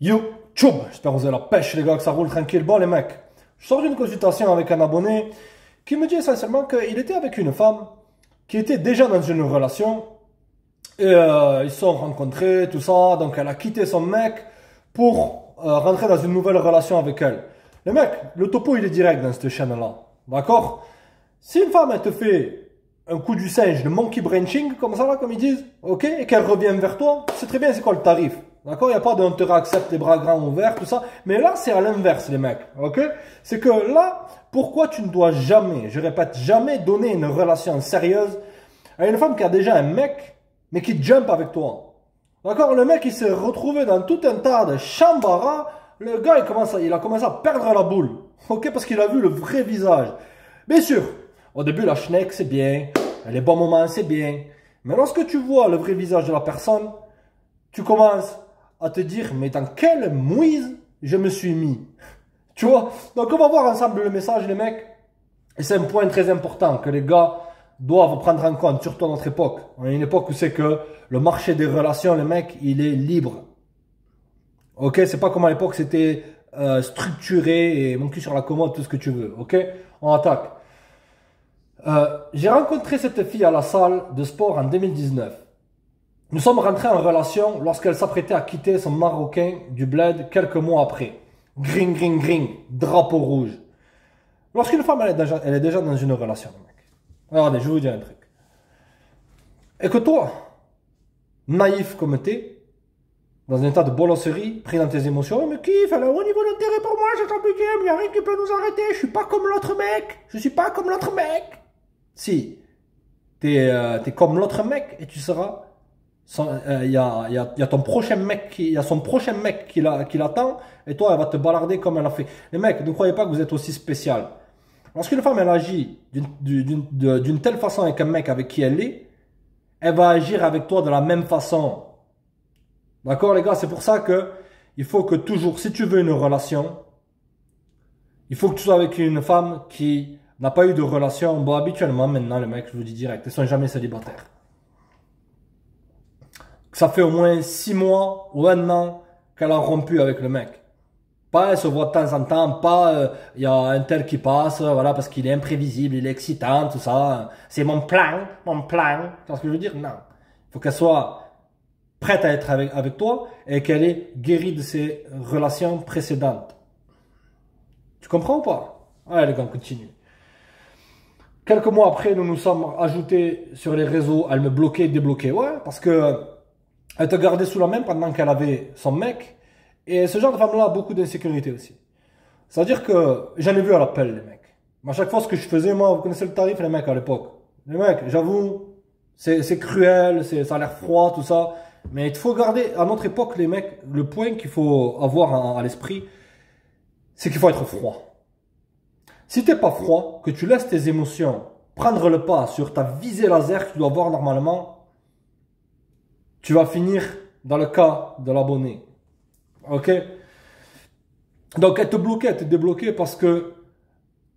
Yo, tchoum, j'espère que vous avez la pêche les gars, que ça roule tranquille. Bon les mecs, je sors d'une consultation avec un abonné qui me dit essentiellement qu'il était avec une femme qui était déjà dans une relation et ils se sont rencontrés, tout ça, donc elle a quitté son mec pour rentrer dans une nouvelle relation avec elle. Les mecs, le topo il est direct dans cette chaîne-là, d'accord? Si une femme elle te fait un coup du singe, le monkey branching, comme ça là, comme ils disent, ok, et qu'elle revient vers toi, tu sais très bien c'est quoi le tarif. D'accord? Il n'y a pas de on te réaccepte les bras grands ouverts, tout ça. Mais là, c'est à l'inverse, les mecs. Ok? C'est que là, pourquoi tu ne dois jamais, je répète, jamais donner une relation sérieuse à une femme qui a déjà un mec, mais qui jump avec toi. D'accord? Le mec, il s'est retrouvé dans tout un tas de chambara. Le gars, il a commencé à perdre la boule. Ok? Parce qu'il a vu le vrai visage. Bien sûr, au début, la schneck, c'est bien. Les bons moments, c'est bien. Mais lorsque tu vois le vrai visage de la personne, tu commences à te dire, mais dans quelle mouise je me suis mis. Tu vois? Donc on va voir ensemble le message, les mecs. Et c'est un point très important que les gars doivent prendre en compte, surtout à notre époque. On a une époque où c'est que le marché des relations, les mecs, il est libre. Ok? C'est pas comme à l'époque, c'était structuré et mon cul sur la commode, tout ce que tu veux. Ok? On attaque. J'ai rencontré cette fille à la salle de sport en 2019. Nous sommes rentrés en relation lorsqu'elle s'apprêtait à quitter son Marocain du bled quelques mois après. Gring, gring, gring, drapeau rouge. Lorsqu'une femme elle est déjà dans une relation, mec. Regardez, je vais vous dire un truc. Et que toi, naïf comme t'es, dans un état de bolosserie, pris dans tes émotions, mais kiffe, elle a un haut niveau d'intérêt pour moi, c'est un budget, il n'y a rien qui peut nous arrêter, je suis pas comme l'autre mec, je suis pas comme l'autre mec. Si, t'es comme l'autre mec et tu seras. Il y a ton prochain mec il y a son prochain mec qui l'attend et toi elle va te balarder comme elle a fait. Les mecs, ne croyez pas que vous êtes aussi spécial. Lorsqu'une femme elle agit d'une telle façon avec un mec avec qui elle est, elle va agir avec toi de la même façon. D'accord les gars, c'est pour ça que il faut que toujours, si tu veux une relation, il faut que tu sois avec une femme qui n'a pas eu de relation. Bon, habituellement maintenant les mecs, je vous dis direct, ils sont jamais célibataires. Ça fait au moins 6 mois ou 1 an qu'elle a rompu avec le mec. Pas elle se voit de temps en temps, pas il y a un tel qui passe, voilà, parce qu'il est imprévisible, il est excitant, tout ça. C'est mon plan, mon plan. Tu vois ce que je veux dire? Non. Il faut qu'elle soit prête à être avec toi et qu'elle ait guéri de ses relations précédentes. Tu comprends ou pas? Allez les gars, on continue. Quelques mois après, nous nous sommes ajoutés sur les réseaux, elle me bloquait, débloquait. Ouais, parce que elle te gardait sous la main pendant qu'elle avait son mec. Et ce genre de femme-là a beaucoup d'insécurité aussi. C'est-à-dire que j'en ai vu à l'appel, les mecs. Mais à chaque fois, ce que je faisais, moi, vous connaissez le tarif, les mecs, à l'époque. Les mecs, j'avoue, c'est cruel, ça a l'air froid, tout ça. Mais il faut garder, à notre époque, les mecs, le point qu'il faut avoir à l'esprit, c'est qu'il faut être froid. Si t'es pas froid, que tu laisses tes émotions prendre le pas sur ta visée laser que tu dois avoir normalement, tu vas finir dans le cas de l'abonné. Ok? Donc elle te bloquait, elle te débloquait parce que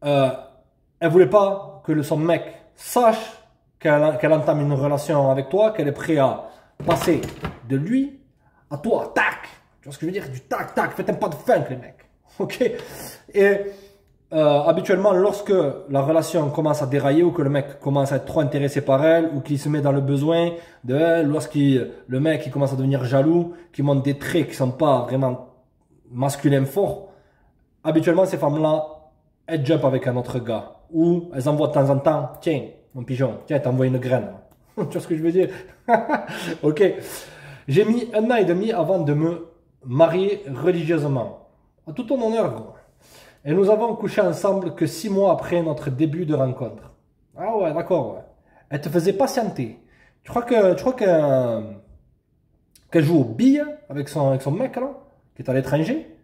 elle voulait pas que son mec sache qu'elle entame une relation avec toi, qu'elle est prête à passer de lui à toi. Tac! Tu vois ce que je veux dire? Du tac, tac. Faites un pas de funk, les mecs. Ok? Et habituellement, lorsque la relation commence à dérailler ou que le mec commence à être trop intéressé par elle ou qu'il se met dans le besoin de elle, le mec il commence à devenir jaloux, qui montre des traits qui sont pas vraiment masculins forts, habituellement ces femmes-là, elles jump avec un autre gars ou elles envoient de temps en temps, tiens, mon pigeon, tiens, t'as envoyé une graine. Tu vois ce que je veux dire? Ok. J'ai mis 1 an et demi avant de me marier religieusement. À tout ton honneur, gros. Et nous avons couché ensemble que 6 mois après notre début de rencontre. Ah ouais, d'accord, ouais. Elle te faisait patienter. Tu crois qu'elle joue aux billes avec son mec, là, qui est à l'étranger?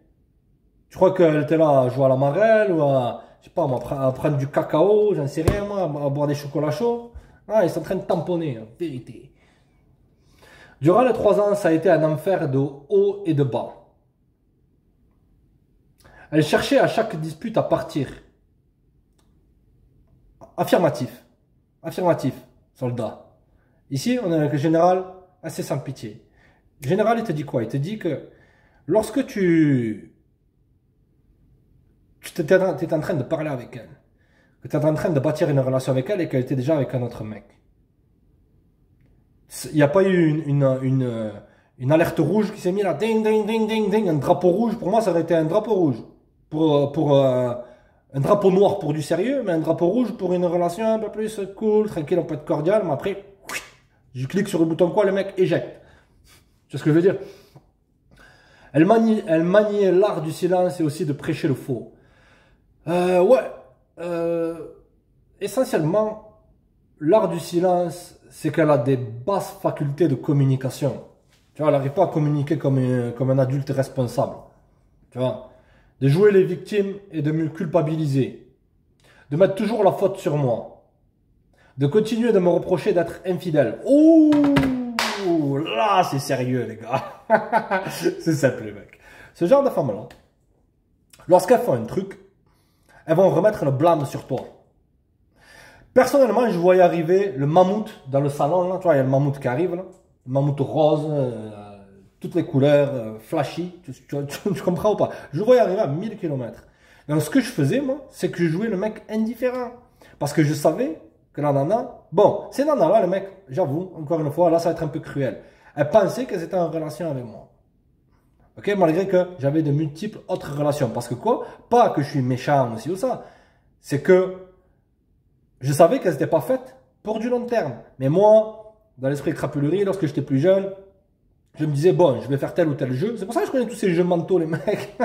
Tu crois qu'elle était là à jouer à la marelle ou à, je sais pas moi, à prendre du cacao, j'en sais rien, moi, à boire des chocolats chauds? Ah, ils sont en train de tamponner, en vérité. Durant les 3 ans, ça a été un enfer de haut et de bas. Elle cherchait à chaque dispute à partir. Affirmatif. Affirmatif, soldat. Ici, on est avec le général assez sans pitié. Le général, il te dit quoi? Il te dit que lorsque tu étais en train de parler avec elle, que tu étais en train de bâtir une relation avec elle et qu'elle était déjà avec un autre mec, il n'y a pas eu une alerte rouge qui s'est mise là, ding, ding, ding, ding, ding, un drapeau rouge. Pour moi, ça aurait été un drapeau rouge. Un drapeau noir pour du sérieux, mais un drapeau rouge pour une relation un peu plus cool, tranquille, un peu cordial. Mais après, je clique sur le bouton quoi, le mec éjecte. Tu vois ce que je veux dire? Elle maniait l'art du silence et aussi de prêcher le faux. Ouais. Essentiellement, l'art du silence, c'est qu'elle a des basses facultés de communication. Tu vois, elle n'arrive pas à communiquer comme un adulte responsable. Tu vois, de jouer les victimes et de me culpabiliser. De mettre toujours la faute sur moi. De continuer de me reprocher d'être infidèle. Ouh, là, c'est sérieux, les gars. C'est simple, les mecs. Ce genre de femmes-là, lorsqu'elles font un truc, elles vont remettre le blâme sur toi. Personnellement, je voyais arriver le mammouth dans le salon. Là. Tu vois, il y a le mammouth qui arrive. Là. Le mammouth rose, toutes les couleurs, flashy. Tu comprends ou pas? Je le voyais arriver à 1000 km. Donc, ce que je faisais, moi, c'est que je jouais le mec indifférent. Parce que je savais que la nana... Bon, ces nanas-là, le mec, j'avoue, encore une fois, là, ça va être un peu cruel. Elle pensait qu'elles étaient en relation avec moi. Ok, malgré que j'avais de multiples autres relations. Parce que quoi? Pas que je suis méchant aussi ou ça. C'est que je savais qu'elles n'étaient pas faites pour du long terme. Mais moi, dans l'esprit de crapulerie, lorsque j'étais plus jeune, je me disais, bon, je vais faire tel ou tel jeu. C'est pour ça que je connais tous ces jeux mentaux, les mecs.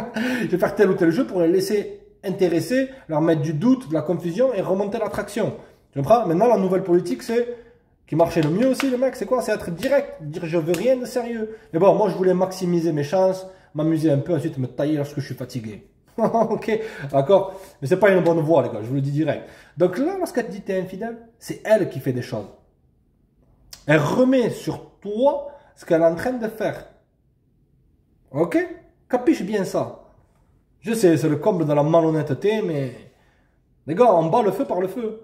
Je vais faire tel ou tel jeu pour les laisser intéresser, leur mettre du doute, de la confusion et remonter l'attraction. Tu comprends? Maintenant, la nouvelle politique, c'est qui marchait le mieux aussi, les mecs, c'est quoi? C'est être direct, dire je veux rien de sérieux. Mais bon, moi, je voulais maximiser mes chances, m'amuser un peu, ensuite me tailler lorsque je suis fatigué. Ok, d'accord? Mais c'est pas une bonne voie, les gars, je vous le dis direct. Donc là, lorsqu'elle te dit t'es infidèle, c'est elle qui fait des choses. Elle remet sur toi ce qu'elle est en train de faire. Ok? Capiche bien ça. Je sais, c'est le comble de la malhonnêteté, mais... Les gars, on bat le feu par le feu.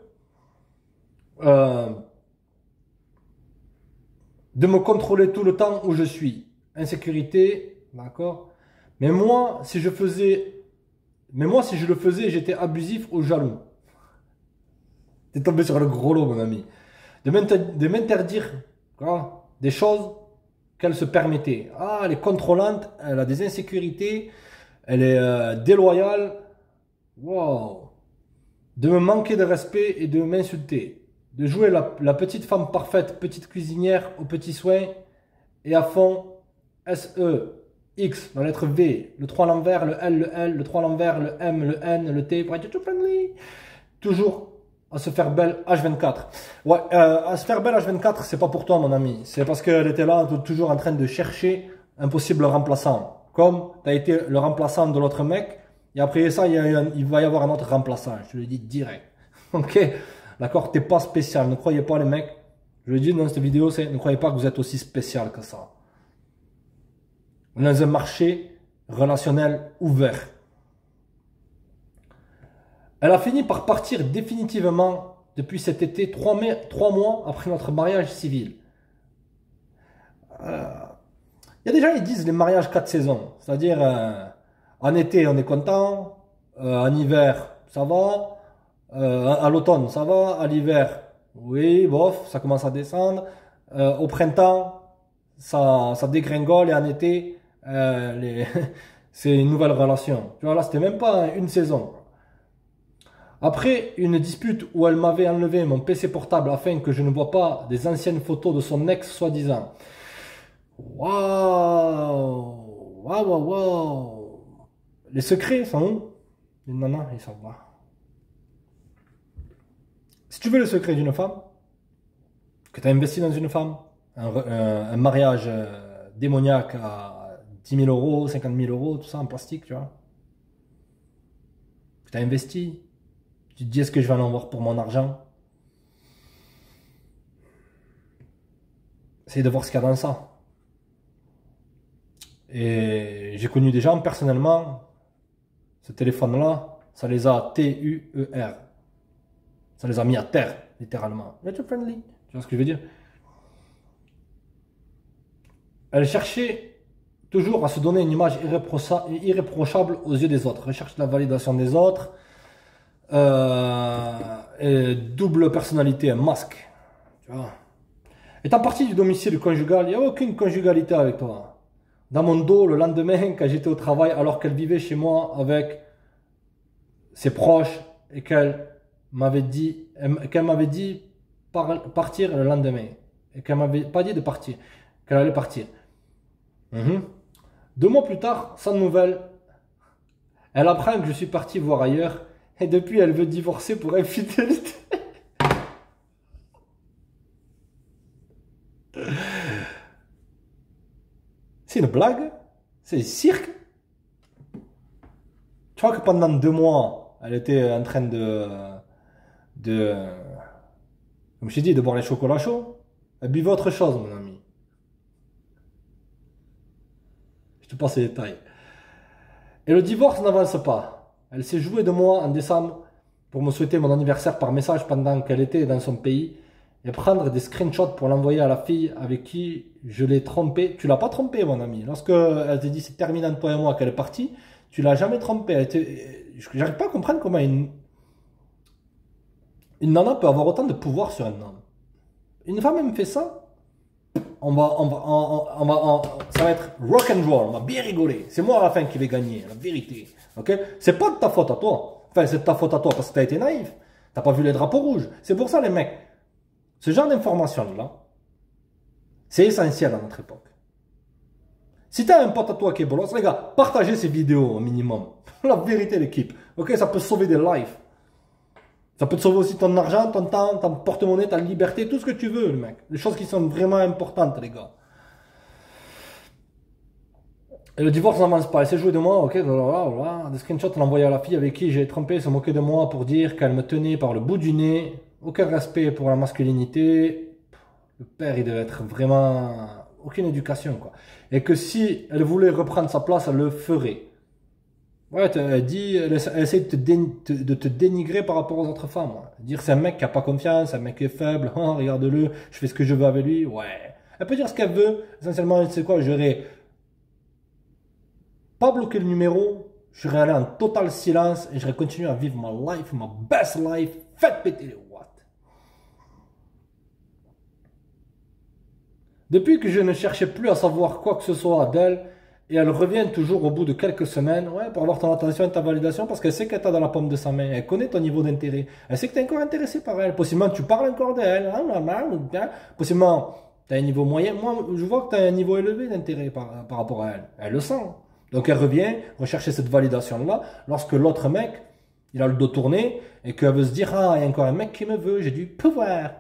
De me contrôler tout le temps où je suis. Insécurité, d'accord? Mais moi, si je le faisais, j'étais abusif ou jaloux. T'es tombé sur le gros lot, mon ami. De m'interdire des choses qu'elle se permettait. Ah, elle est contrôlante, elle a des insécurités, elle est déloyale. Wow. De me manquer de respect et de m'insulter. De jouer la petite femme parfaite, petite cuisinière aux petits soins et à fond S-E, X, la lettre V, le 3 à l'envers, le L, le 3 à l'envers, le M, le N, le T, pour être tout friendly. Toujours à se faire belle H24. Ouais, à se faire belle H24, c'est pas pour toi, mon ami. C'est parce qu'elle était là, toujours en train de chercher un possible remplaçant. Comme tu as été le remplaçant de l'autre mec, et après ça, il va y avoir un autre remplaçant. Je te le dis direct. Ok? D'accord? T'es pas spécial. Ne croyez pas, les mecs. Je le dis dans cette vidéo, c'est ne croyez pas que vous êtes aussi spécial que ça. On est dans un marché relationnel ouvert. Elle a fini par partir définitivement depuis cet été, 3 mois après notre mariage civil. Il y a des gens qui disent les mariages 4 saisons. C'est-à-dire, en été, on est content. En hiver, ça va. À l'automne, ça va. À l'hiver, oui, bof, ça commence à descendre. Au printemps, ça dégringole. Et en été, c'est une nouvelle relation. Tu vois, là, c'était même pas une saison. Après une dispute où elle m'avait enlevé mon PC portable afin que je ne vois pas des anciennes photos de son ex soi-disant. Waouh! Waouh, waouh, waouh! Les secrets sont où? Les nanas, ils sont là. Si tu veux le secret d'une femme, que tu as investi dans une femme, un mariage démoniaque à 10 000 euros, 50 000 euros, tout ça en plastique, tu vois, que tu as investi, tu te dis est-ce que je vais en avoir pour mon argent? Essaye de voir ce qu'il y a dans ça. Et j'ai connu des gens personnellement, ce téléphone-là, ça les a T-U-E-R. Ça les a mis à terre, littéralement. Nature friendly. Tu vois ce que je veux dire? Elle cherchait toujours à se donner une image irréprochable aux yeux des autres. Recherche la validation des autres. Et double personnalité, un masque. Tu vois. Étant parti du domicile conjugal, il n'y a aucune conjugalité avec toi. Dans mon dos, le lendemain, quand j'étais au travail, alors qu'elle vivait chez moi avec ses proches et qu'elle m'avait dit partir le lendemain. Et qu'elle m'avait pas dit de partir, qu'elle allait partir. 2 mois plus tard, sans nouvelles, elle apprend que je suis parti voir ailleurs et depuis elle veut divorcer pour infidélité. C'est une blague? C'est cirque? Tu vois que pendant 2 mois, elle était en train comme je t'ai dit, de boire les chocolats chauds. Elle buvait autre chose, mon ami. Je te passe les détails. Et le divorce n'avance pas. Elle s'est jouée de moi en décembre pour me souhaiter mon anniversaire par message pendant qu'elle était dans son pays et prendre des screenshots pour l'envoyer à la fille avec qui je l'ai trompé. Tu l'as pas trompé, mon ami. Lorsque elle t'a dit c'est terminé entre toi et moi qu'elle est partie, tu l'as jamais trompé. J'arrive pas à comprendre comment une nana peut avoir autant de pouvoir sur un homme. Une femme, elle me fait ça. Ça va être rock and roll, on va bien rigoler. C'est moi à la fin qui vais gagner, la vérité. Ok? C'est pas de ta faute à toi. Enfin, c'est de ta faute à toi parce que t'as été naïf. T'as pas vu les drapeaux rouges. C'est pour ça, les mecs. Ce genre d'informations-là, c'est essentiel à notre époque. Si t'as un pote à toi qui est bolos, les gars, partagez ces vidéos au minimum. La vérité, l'équipe. Ok? Ça peut sauver des lives. Ça peut te sauver aussi ton argent, ton temps, ton porte-monnaie, ta liberté, tout ce que tu veux, le mec. Les choses qui sont vraiment importantes, les gars. Et le divorce n'avance pas. Elle s'est jouée de moi, ok, des screenshots, elle a envoyé à la fille avec qui j'ai trompé, se moquer de moi pour dire qu'elle me tenait par le bout du nez. Aucun respect pour la masculinité. Le père, il devait être vraiment... aucune éducation, quoi. Et que si elle voulait reprendre sa place, elle le ferait. Ouais, elle essaie de te dénigrer par rapport aux autres femmes. Ouais. Dire c'est un mec qui a pas confiance, un mec qui est faible, oh, regarde-le, je fais ce que je veux avec lui. Ouais. Elle peut dire ce qu'elle veut. Essentiellement, tu sais quoi, j'aurais pas bloqué le numéro, je serais allé en total silence et j'aurais continué à vivre ma life, ma best life. Faites péter les watts. Depuis que je ne cherchais plus à savoir quoi que ce soit d'elle, et elle revient toujours au bout de quelques semaines, ouais, pour avoir ton attention et ta validation, parce qu'elle sait qu'elle t'a dans la paume de sa main, elle connaît ton niveau d'intérêt, elle sait que tu es encore intéressé par elle, possiblement tu parles encore d'elle, hein, possiblement tu as un niveau moyen, moi je vois que tu as un niveau élevé d'intérêt par rapport à elle, elle le sent. Donc elle revient rechercher cette validation-là, lorsque l'autre mec, il a le dos tourné, et qu'elle veut se dire, ah, il y a encore un mec qui me veut, j'ai du pouvoir.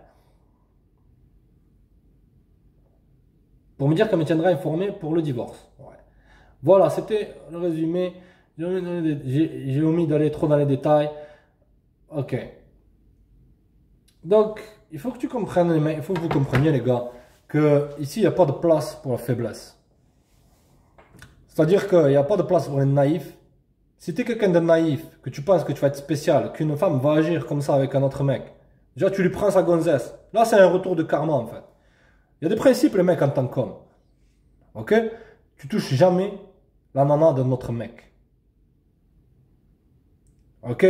Pour me dire qu'elle me tiendra informé pour le divorce. Ouais. Voilà, c'était le résumé. J'ai omis d'aller trop dans les détails. Ok. Donc, il faut que tu comprennes, les mecs, il faut que vous compreniez, les gars, que ici, il n'y a pas de place pour la faiblesse. C'est-à-dire qu'il n'y a pas de place pour les naïfs. Si tu es quelqu'un de naïf, que tu penses que tu vas être spécial, qu'une femme va agir comme ça avec un autre mec, déjà, tu lui prends sa gonzesse. Là, c'est un retour de karma, en fait. Il y a des principes, les mecs, en tant qu'homme. Ok? Tu touches jamais la nana d'un autre mec. Ok?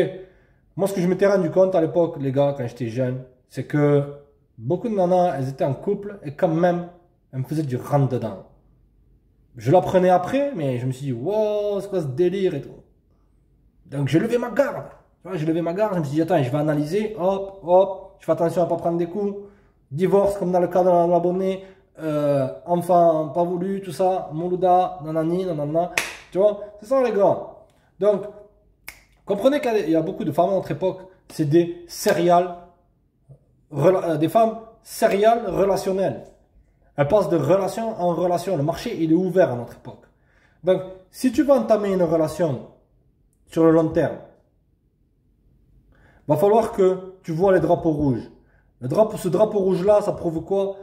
Moi, ce que je m'étais rendu compte à l'époque, les gars, quand j'étais jeune, c'est que beaucoup de nanas, elles étaient en couple et quand même, elles me faisaient du rentre-dedans. Je l'apprenais après, mais je me suis dit, wow, c'est quoi ce délire et tout. Donc, j'ai levé ma garde. J'ai levé ma garde, je me suis dit, attends, je vais analyser, hop, hop, je fais attention à ne pas prendre des coups. Divorce, comme dans le cas de l'abonné, enfant pas voulu, tout ça, Moulouda, nanani, nanana, tu vois, c'est ça les gars. Donc, comprenez qu'il y a beaucoup de femmes à notre époque, c'est des des femmes serial relationnelles. Elles passent de relation en relation, le marché il est ouvert à notre époque. Donc, si tu veux entamer une relation sur le long terme, va falloir que tu vois les drapeaux rouges. Ce drapeau rouge là, ça prouve quoi?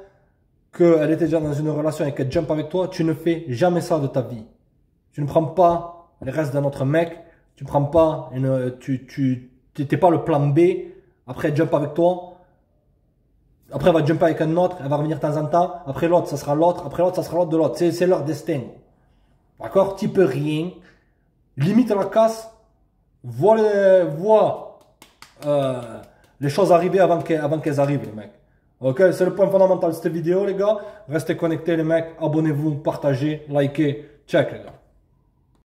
Qu'elle était déjà dans une relation et qu'elle jump avec toi. Tu ne fais jamais ça de ta vie. Tu ne prends pas les restes d'un autre mec. Tu ne prends pas tu n'es pas le plan B. Après elle jump avec toi. Après elle va jumper avec un autre. Elle va revenir de temps en temps. Après l'autre, ça sera l'autre. Après l'autre, ça sera l'autre de l'autre. C'est leur destin. D'accord? Tu peux rien. Limite la casse. Vois les choses arriver avant qu'elles arrivent, les mecs. Ok, c'est le point fondamental de cette vidéo, les gars. Restez connectés, les mecs. Abonnez-vous, partagez, likez. Check, les gars.